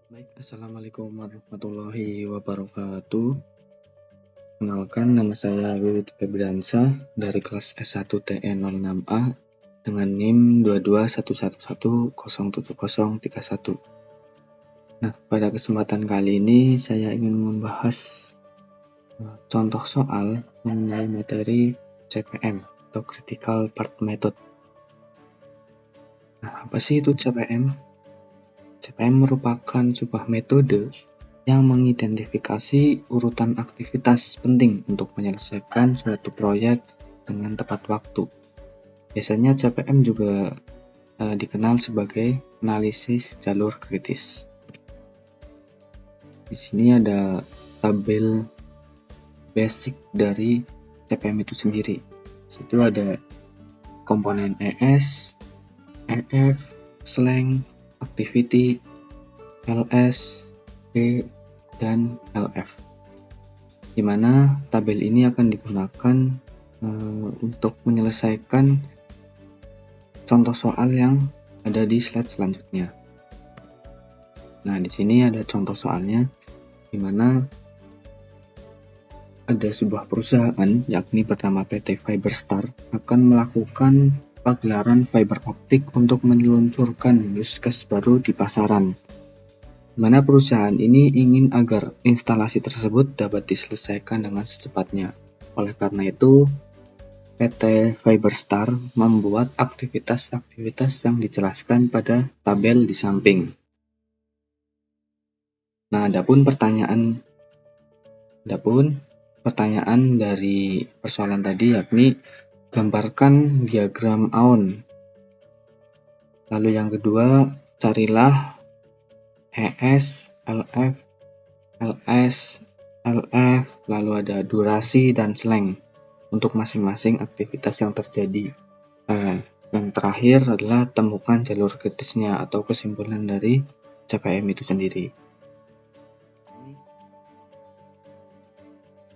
Baik, assalamualaikum warahmatullahi wabarakatuh. Kenalkan, nama saya Wiwit Febriansyah dari kelas S1 TE06A dengan NIM 22111070031. Nah, pada kesempatan kali ini saya ingin membahas contoh soal mengenai materi CPM atau Critical Part Method. Nah, apa sih itu CPM? CPM merupakan sebuah metode yang mengidentifikasi urutan aktivitas penting untuk menyelesaikan suatu proyek dengan tepat waktu. Biasanya CPM juga dikenal sebagai analisis jalur kritis. Di sini ada tabel basic dari CPM itu sendiri. Di situ ada komponen ES, EF, slang, activity, LS, B, dan LF, di mana tabel ini akan digunakan untuk menyelesaikan contoh soal yang ada di slide selanjutnya. Nah, di sini ada contoh soalnya, di mana ada sebuah perusahaan, yakni bernama PT Fiberstar, akan melakukan pagelaran fiber optik untuk meluncurkan use case baru di pasaran, di mana perusahaan ini ingin agar instalasi tersebut dapat diselesaikan dengan secepatnya. Oleh karena itu, PT Fiberstar membuat aktivitas-aktivitas yang dijelaskan pada tabel di samping. Nah, adapun pertanyaan dari persoalan tadi yakni gambarkan diagram Aon. Lalu yang kedua, carilah ES, LF, LS, LF, lalu ada durasi dan slang untuk masing-masing aktivitas yang terjadi. Yang terakhir adalah temukan jalur kritisnya atau kesimpulan dari CPM itu sendiri.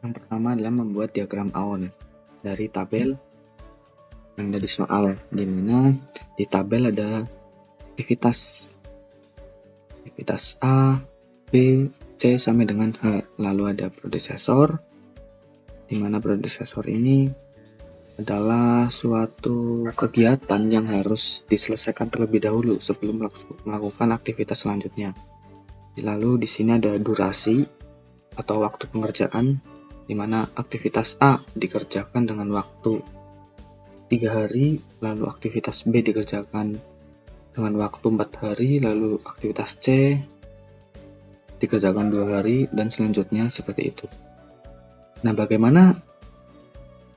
Yang pertama adalah membuat diagram Aon dari tabel yang ada di soal, di mana di tabel ada aktivitas A, B, C sampai dengan H. Lalu ada predecessor, di mana predecessor ini adalah suatu kegiatan yang harus diselesaikan terlebih dahulu sebelum melakukan aktivitas selanjutnya. Lalu di sini ada durasi atau waktu pengerjaan, di mana aktivitas A dikerjakan dengan waktu 3 hari, lalu aktivitas B dikerjakan dengan waktu 4 hari, lalu aktivitas C dikerjakan 2 hari, dan selanjutnya seperti itu. Nah, bagaimana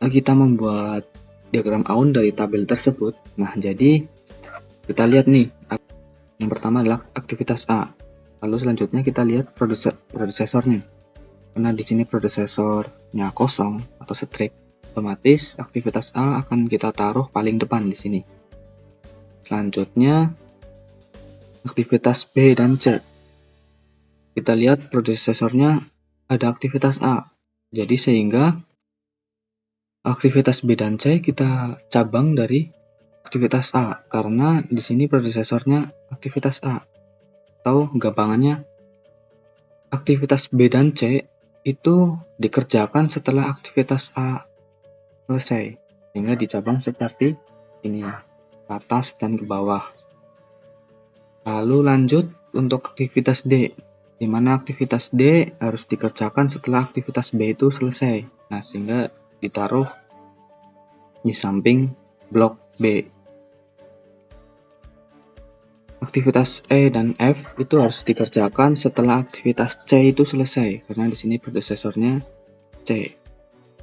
kita membuat diagram Aon dari tabel tersebut? Nah, jadi kita lihat nih, yang pertama adalah aktivitas A. Lalu selanjutnya kita lihat predesesornya. Karena di sini predesesornya kosong atau strip, otomatis aktivitas A akan kita taruh paling depan di sini. Selanjutnya aktivitas B dan C. Kita lihat predesesornya ada aktivitas A. Jadi sehingga aktivitas B dan C kita cabang dari aktivitas A, karena di sini predesesornya aktivitas A. Atau gampangannya, aktivitas B dan C itu dikerjakan setelah aktivitas A selesai, sehingga dicabang seperti ini, ke atas dan ke bawah. Lalu lanjut untuk aktivitas D, di mana aktivitas D harus dikerjakan setelah aktivitas B itu selesai. Nah, sehingga ditaruh di samping blok B. Aktivitas E dan F itu harus dikerjakan setelah aktivitas C itu selesai, karena di sini predesesornya C.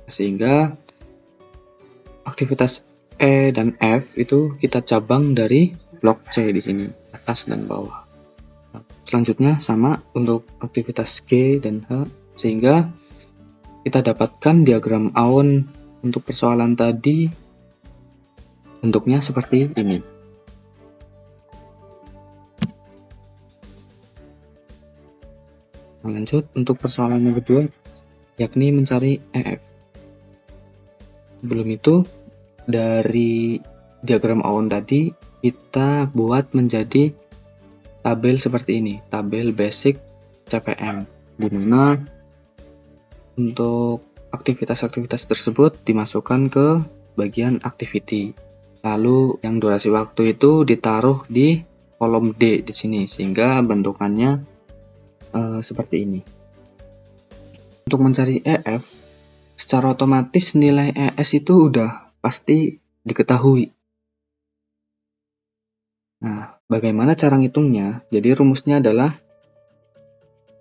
Sehingga aktivitas E dan F itu kita cabang dari blok C di sini, atas dan bawah. Selanjutnya sama untuk aktivitas G dan H, sehingga kita dapatkan diagram Aon untuk persoalan tadi bentuknya seperti ini. Lanjut untuk persoalan yang kedua, yakni mencari EF. Sebelum itu, dari diagram Aon tadi kita buat menjadi tabel seperti ini, tabel basic CPM, di mana untuk aktivitas-aktivitas tersebut dimasukkan ke bagian activity. Lalu yang durasi waktu itu ditaruh di kolom D di sini, sehingga bentukannya seperti ini. Untuk mencari EF, secara otomatis nilai ES itu udah pasti diketahui. Nah, bagaimana cara ngitungnya? Jadi rumusnya adalah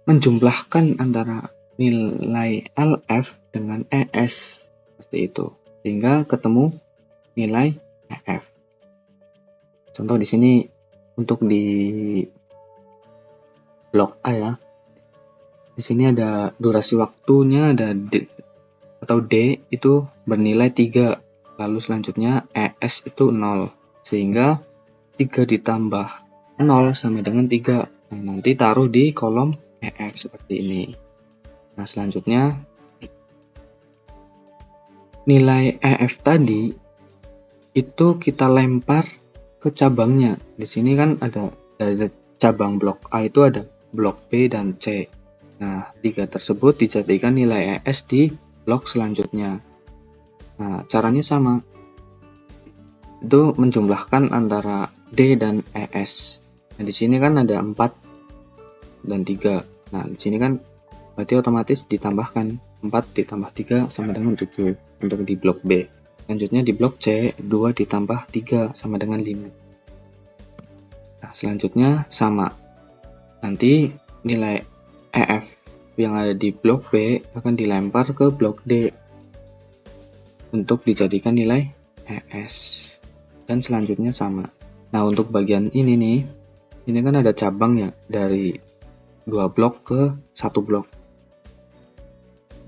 menjumlahkan antara nilai LF dengan ES seperti itu, sehingga ketemu nilai EF. Contoh di sini untuk di blok A ya. Di sini ada durasi waktunya ada D atau D itu bernilai 3. Lalu selanjutnya ES itu 0. Sehingga 3 ditambah 0 sama dengan 3. Nah, nanti taruh di kolom EF seperti ini. Nah, selanjutnya nilai EF tadi itu kita lempar ke cabangnya. Di sini kan ada cabang blok A itu ada blok B dan C. Nah, 3 tersebut dijadikan nilai ES di blok selanjutnya. Nah, caranya sama. Itu menjumlahkan antara D dan ES. Nah, di sini kan ada 4 dan 3. Nah, di sini kan berarti otomatis ditambahkan 4 ditambah 3 sama dengan 7 untuk di blok B. Selanjutnya di blok C 2 ditambah 3 sama dengan 5. Nah, selanjutnya sama. Nanti nilai EF yang ada di blok B akan dilempar ke blok D untuk dijadikan nilai ES. Dan selanjutnya sama. Nah, untuk bagian ini nih, ini kan ada cabang ya dari 2 blok ke 1 blok.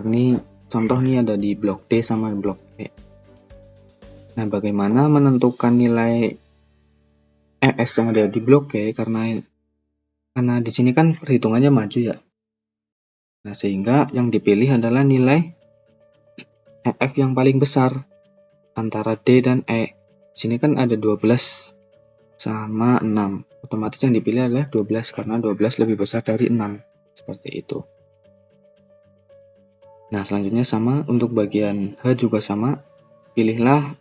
Ini contoh nih ada di blok D sama blok E. Nah, bagaimana menentukan nilai ES yang ada di blok E karena di sini kan perhitungannya maju ya. Nah, sehingga yang dipilih adalah nilai EF yang paling besar antara D dan E. Di sini kan ada 12 sama 6. Otomatis yang dipilih adalah 12 karena 12 lebih besar dari 6. Seperti itu. Nah, selanjutnya sama untuk bagian H juga sama. Pilihlah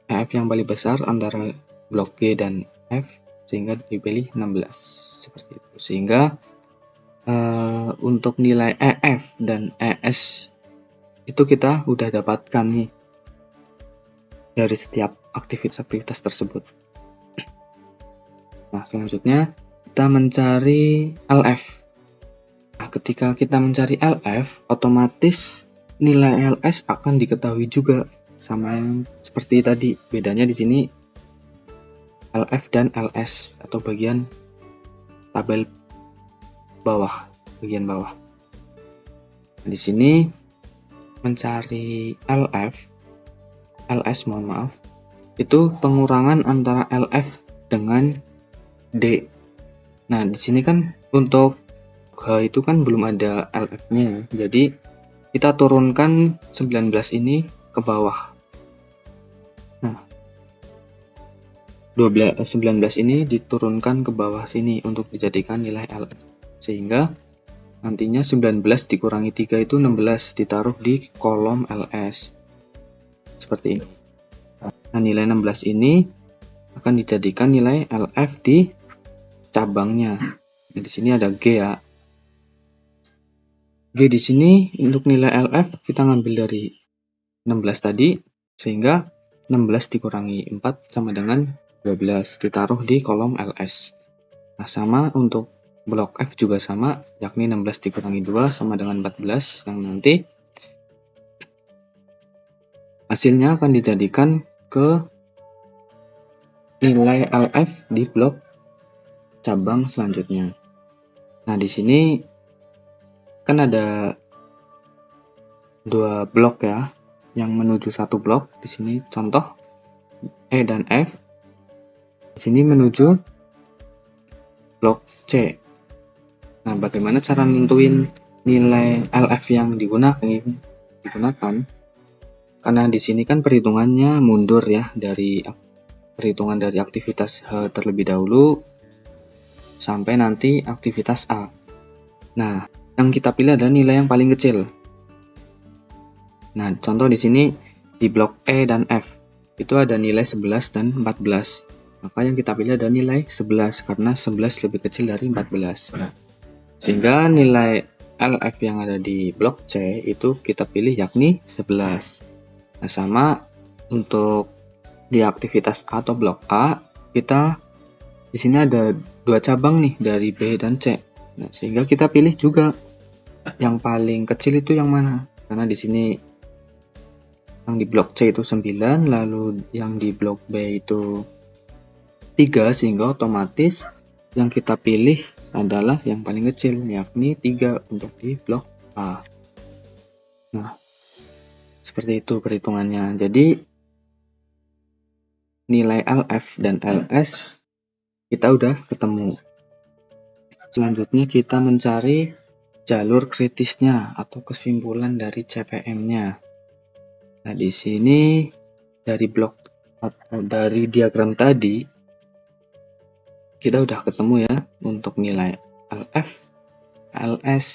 EF yang paling besar antara blok G dan F sehingga dipilih 16. Seperti itu. Sehingga untuk nilai EF dan ES itu kita udah dapatkan nih dari setiap aktivitas tersebut. Nah, selanjutnya kita mencari LF. Nah, ketika kita mencari LF, otomatis nilai LS akan diketahui juga sama yang seperti tadi. Bedanya di sini LF dan LS atau bagian tabel bawah, bagian bawah. Di sini mencari LS mohon maaf, itu pengurangan antara LF dengan D. Nah, di sini kan untuk H itu kan belum ada LF-nya, jadi kita turunkan 19 ini ke bawah. Nah, 19 ini diturunkan ke bawah sini untuk dijadikan nilai LF. Sehingga nantinya 19 dikurangi 3 itu 16 ditaruh di kolom LS. Seperti ini. Nah, nilai 16 ini akan dijadikan nilai LF di cabangnya. Nah, di sini ada G ya. G di sini untuk nilai LF kita ngambil dari 16 tadi, sehingga 16 dikurangi 4 sama dengan 12 ditaruh di kolom LS. Nah, sama untuk blok F juga sama, yakni 16 dikurangi 2 sama dengan 14, yang nanti hasilnya akan dijadikan ke nilai LF di blok cabang selanjutnya. Nah, di sini kan ada 2 blok ya, yang menuju 1 blok. Di sini contoh E dan F. Di sini menuju blok C. Nah, bagaimana cara nentuin nilai LF yang digunakan? Karena di sini kan perhitungannya mundur ya, dari perhitungan dari aktivitas H terlebih dahulu sampai nanti aktivitas A. Nah, yang kita pilih adalah nilai yang paling kecil. Nah, contoh di sini di blok E dan F itu ada nilai 11 dan 14. Maka yang kita pilih adalah nilai 11 karena 11 lebih kecil dari 14. Sehingga nilai LF yang ada di blok C itu kita pilih yakni 11. Nah, sama untuk di aktivitas A atau blok A, kita di sini ada dua cabang nih dari B dan C. Nah, sehingga kita pilih juga yang paling kecil itu yang mana? Karena di sini yang di blok C itu 9, lalu yang di blok B itu 3, sehingga otomatis yang kita pilih adalah yang paling kecil, yakni 3 untuk di blok A. Nah, seperti itu perhitungannya. Jadi, nilai LF dan LS kita udah ketemu. Selanjutnya kita mencari jalur kritisnya atau kesimpulan dari CPM-nya. Nah, di sini dari blok atau dari diagram tadi kita udah ketemu ya untuk nilai LF, LS,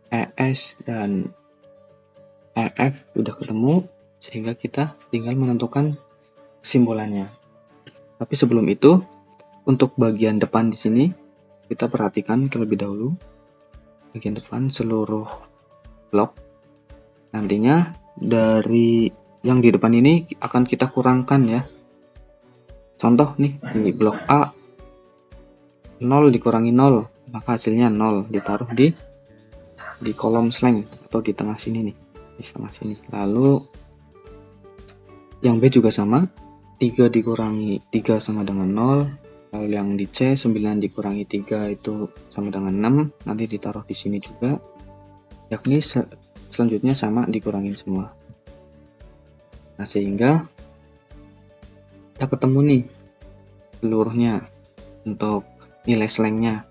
ES, dan EF udah ketemu, sehingga kita tinggal menentukan kesimpulannya. Tapi sebelum itu, untuk bagian depan di sini kita perhatikan terlebih dahulu bagian depan seluruh blok. Nantinya dari yang di depan ini akan kita kurangkan ya. Contoh nih, di blok A 0 dikurangi 0, maka hasilnya 0, ditaruh di kolom slang atau di tengah sini nih, di tengah sini. Lalu yang B juga sama, 3 dikurangi 3 sama dengan 0. Lalu yang di C 9 dikurangi 3 itu sama dengan 6, nanti ditaruh di sini juga, yakni selanjutnya sama dikurangin semua. Nah, sehingga kita ketemu nih seluruhnya untuk nilai slangnya,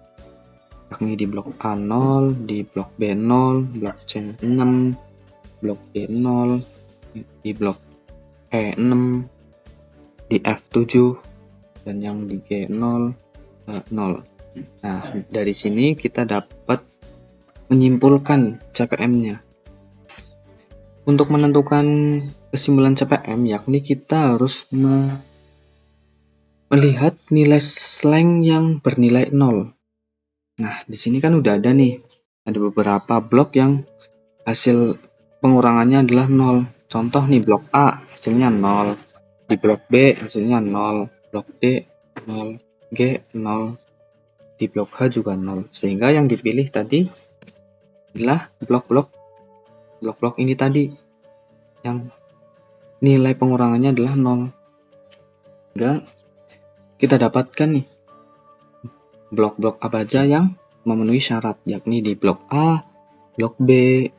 yakni di blok A 0, di blok B 0, blok C 6, blok D 0, di blok E 6, di F 7, dan yang di G 0, 0. Nah, dari sini kita dapat menyimpulkan CPM-nya. Untuk menentukan kesimpulan CPM, yakni kita harus melihat nilai slang yang bernilai 0. Nah, di sini kan udah ada nih, ada beberapa blok yang hasil pengurangannya adalah 0. Contoh nih, blok A hasilnya 0, di blok B hasilnya 0, blok D 0, G 0, di blok H juga 0. Sehingga yang dipilih tadi adalah blok-blok ini tadi yang nilai pengurangannya adalah 0. Sehingga kita dapatkan nih blok-blok apa aja yang memenuhi syarat, yakni di blok A, blok B,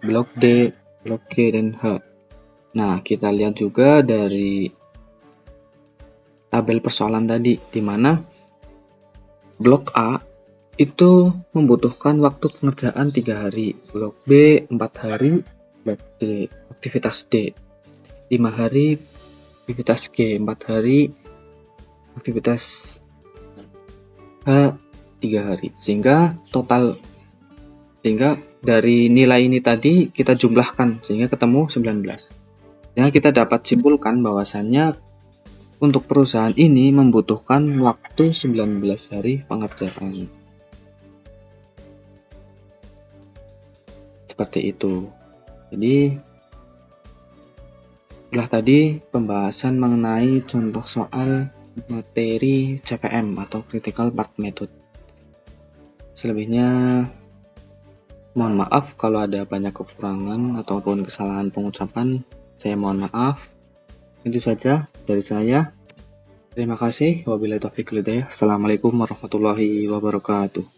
blok D, blok G, dan H. Nah, kita lihat juga dari tabel persoalan tadi, di mana blok A itu membutuhkan waktu pengerjaan 3 hari, blok B 4 hari, blok D aktivitas D 5 hari, aktivitas G 4 hari, aktivitas H 3 hari. Sehingga dari nilai ini tadi kita jumlahkan sehingga ketemu 19. Sehingga kita dapat simpulkan bahwasannya untuk perusahaan ini membutuhkan waktu 19 hari pengerjaan. Seperti itu. Jadi, itulah tadi pembahasan mengenai contoh soal materi CPM atau Critical Path Method. Selebihnya, mohon maaf kalau ada banyak kekurangan ataupun kesalahan pengucapan. Saya mohon maaf. Itu saja dari saya. Terima kasih. Wabillahi taufiq wal hidayah. Assalamualaikum warahmatullahi wabarakatuh.